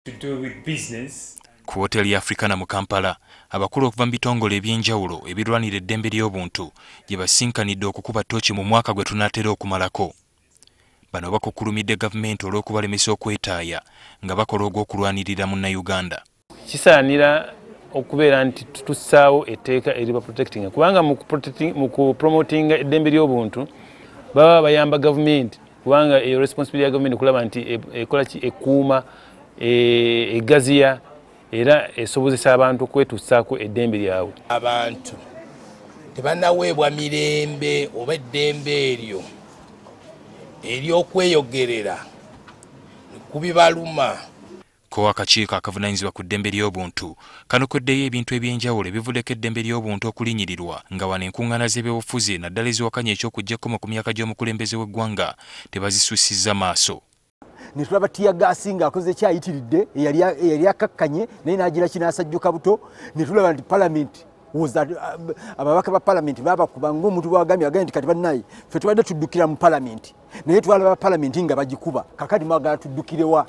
to do with business. Ku hoteli ya Africana mu Kampala, abakulu okuva mu bitongole eby'enjawulo ebirwanira eddembe ly'obuntu gye basinkanidde okukuba ttooki mu mwaka gwe tunaatera okumalako. Bano bakukkulumidde gavumenti olw'okubalemesa okwetaaya nga bakola ogw'okulwanirira Munnayuganda. Kisaanira okubeera nti tussaawo etteeka eriba protecting kubanga mu promoting eddembe ly'obuntu baba bayamba gavumenti kubanga eyo responsibility ya gavumenti kulaba nti ekola ki ekuuma egaziya era esobozesa abantu okwetussaako eddembe lyabwe. Abantu tebannaweebwa mirembe oba eddembe eryo ery'okweyogerera kubibaluma. Ko akakiiko akavunaanyizibwa ku ddembe ly'obuntu kanokoddeyo ebintu eby'enjawulo ebivuddeko eddembe ly'obuntu okulinyirirwa nga wano enkuŋŋaana z'ebyobufuzi naddala eziwakanya eky'okuggyako ku myaka gy'omukulembeze w'eggwanga tebazisussizza maaso. Ne tulaba tiyagaasi ng'akoze kyayitiridde eyali akakkanye naye n'agira kinaasajjuka buto. Ne tulaba nti palamenti ababaka ba palamenti baabakuba ng'omuntu bw'agambye nti kati bannaye ffe tubadde tuddukira mu palamenti naye twalaba palamenti nga bagikuba kakati mwagala tuddukirewa.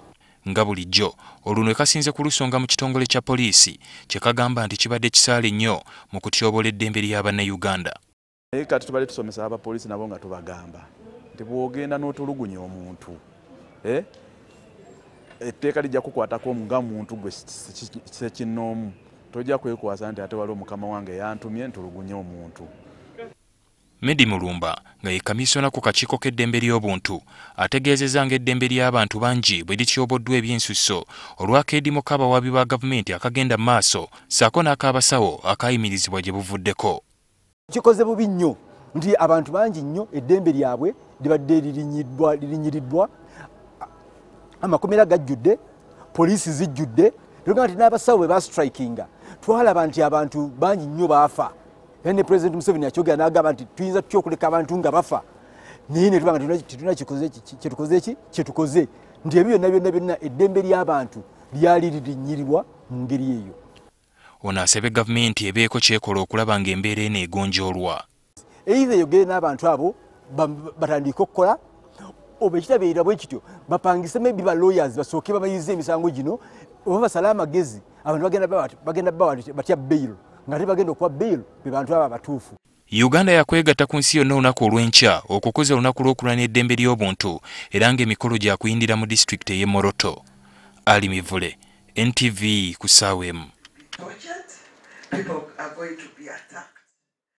Nga bulijjo olunwe kasinze ku lusonga mu kitongole kya poliisi kye kagamba nti kibadde kisaale nnyo mu kutyobola eddembe ly'Abannayuganda. Naye kati tubadde tusomesa abapoliisi nabo nga tubagamba nti bw'ogenda n'otulugunya omuntu etteeka lijja kukwatako nga muntu gwe ssekinnoomu tojja kwekwasa nti ate waliwo mukama wange yantumye ntulugunye omuntu. Medi Mulumba nga ye kamisona ku kakiiko k'eddembe ly'obuntu ategeezezza ng'eddembe ly'abantu bangi bwe lityoboddwa ebyensusso olw'akeedimo k'abawabi ba gavumenti akagenda mu maaso ssaako n'ak'abasawo akaayimirizibwa gye buvuddeko. Kikoze bubi nnyo nti abantu bangi nnyo eddembe lyabwe libadde lirinyiriddwa, amakomera gajjudde, poliisi zijjudde, tugamba nti n'abasawo bwe bastrikinga twalaba nti abantu bangi nnyo baafa. Ne President Museveni akyogera n'agamba nti tuyinza tutya okuleka abantu nga bafa naye ne tuba nga tetulina kyetukoze nti ebyo byonna eddembe ly'abantu lyali lirinyirirwa mu ngeri eyo. Ono asabye gavumenti ebeeko kyekola okulaba ng'embeera eno egonjoolwa. Either eyogere n'abantu abo batandike okukola oba ekitabeera bwe kityo bapangise maybe ba lawyers basooke babayize emisango gino oba basale amagezi abantu bagenda bawa batya bail nga bagenda okuwa bail be bantu abo abatuufu. Uganda yakwegatta ku nsi yonna olunaku olw'enkya okukuza olunaku lw'okulwanya eddembe ly'obuntu era ng'emikolo gya kuyindira mu disitulikiti ey'e Moroto. Ali Mivule, NTV ku ssaawa emu. People are going to be attacked.